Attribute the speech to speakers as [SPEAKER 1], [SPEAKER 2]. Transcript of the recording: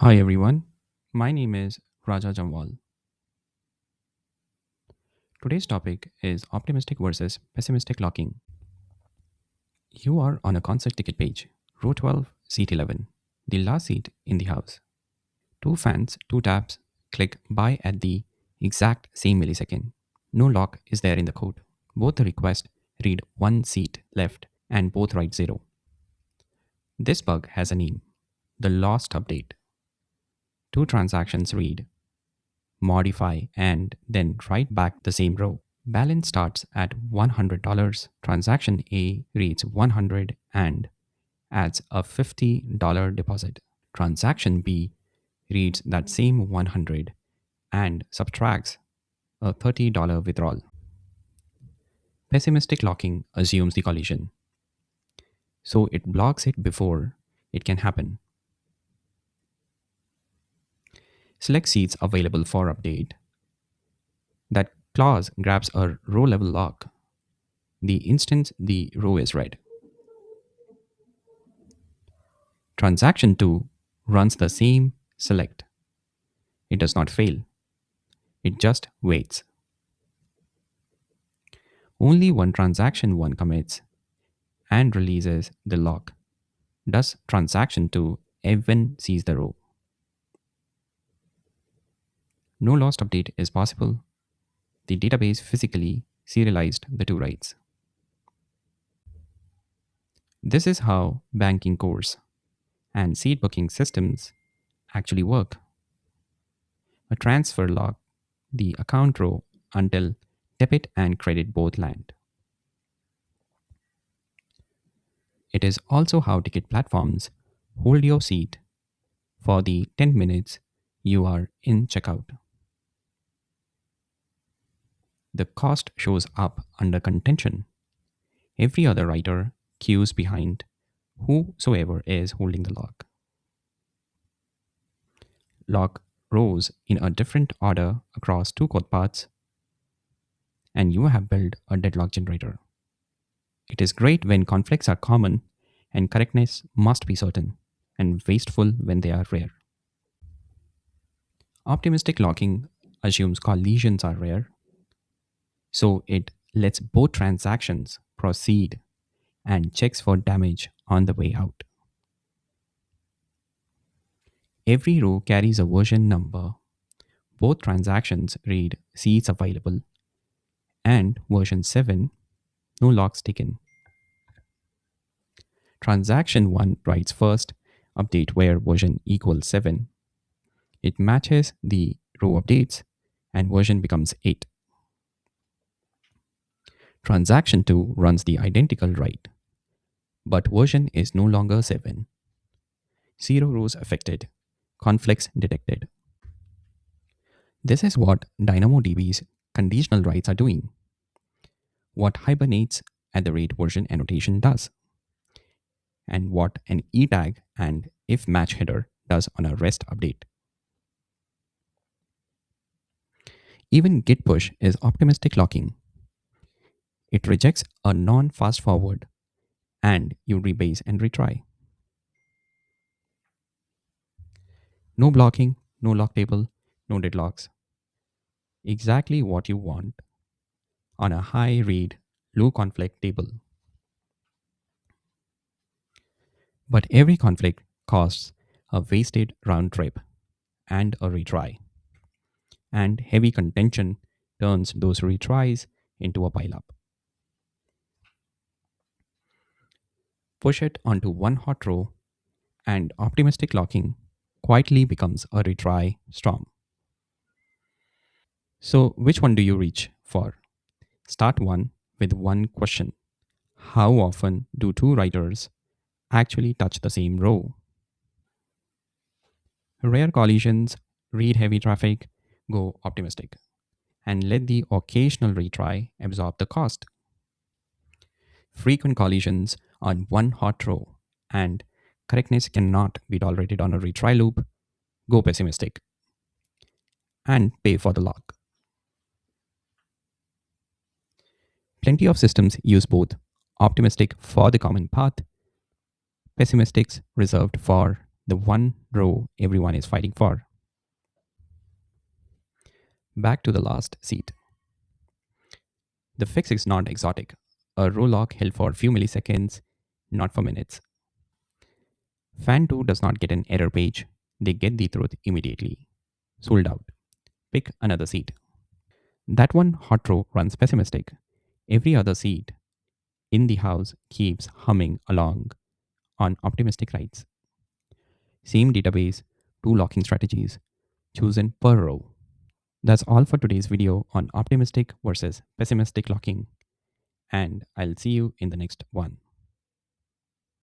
[SPEAKER 1] Hi everyone, my name is Raja Jamwal. Today's topic is optimistic versus pessimistic locking. You are on a concert ticket page, row 12, seat 11, the last seat in the house. Two fans, two taps, click buy at the exact same millisecond. No lock is there in the code. Both the request read one seat left and both write 0. This bug has a name, the lost update. Two transactions read modify, and then write back the same row. Balance starts at $100. Transaction A reads 100 and adds a $50 deposit. Transaction B reads that same 100 and subtracts a $30 withdrawal. Pessimistic locking assumes the collision, so it blocks it before it can happen. Select seats available for update. That clause grabs a row level lock the instant the row is read. Transaction 2 runs the same select. It does not fail, it just waits. Only one transaction 1 commits and releases the lock. Thus, transaction 2 even sees the row. No lost update is possible. The database physically serialized the two writes. This is how banking cores and seat booking systems actually work. A transfer lock the account row until debit and credit both land. It is also how ticket platforms hold your seat for the 10 minutes you are in checkout. The cost shows up under contention. Every other writer queues behind whosoever is holding the lock. Lock rows in a different order across two code paths, and you have built a deadlock generator. It is great when conflicts are common and correctness must be certain, and wasteful when they are rare. Optimistic locking assumes collisions are rare, so it lets both transactions proceed and checks for damage on the way out. Every row carries a version number. Both transactions read seats available and version 7, no locks taken. Transaction 1 writes first update where version equals 7. It matches the row updates and version becomes 8. Transaction 2 runs the identical write, but version is no longer 7. 0 rows affected, conflicts detected. This is what DynamoDB's conditional writes are doing, what Hibernate's at the rate version annotation does, and what an ETag and if match header does on a REST update. Even git push is optimistic locking. It rejects a non fast forward and you rebase and retry. No blocking, no lock table, no deadlocks. Exactly what you want on a high read, low conflict table. But every conflict costs a wasted round trip and a retry. And heavy contention turns those retries into a pileup. Push it onto one hot row, and optimistic locking quietly becomes a retry storm. So, which one do you reach for? Start one with one question. How often do two writers actually touch the same row? Rare collisions, read heavy traffic, go optimistic, and let the occasional retry absorb the cost. Frequent collisions on one hot row, and correctness cannot be tolerated on a retry loop, go pessimistic, and pay for the lock. Plenty of systems use both optimistic for the common path, pessimistics reserved for the one row everyone is fighting for. Back to the last seat. The fix is not exotic. A row lock held for a few milliseconds, not for minutes. Fan 2 does not get an error page. They get the truth immediately. Sold out. Pick another seat. That one hot row runs pessimistic. Every other seat in the house keeps humming along on optimistic writes. Same database, two locking strategies, chosen per row. That's all for today's video on optimistic versus pessimistic locking, and I'll see you in the next one.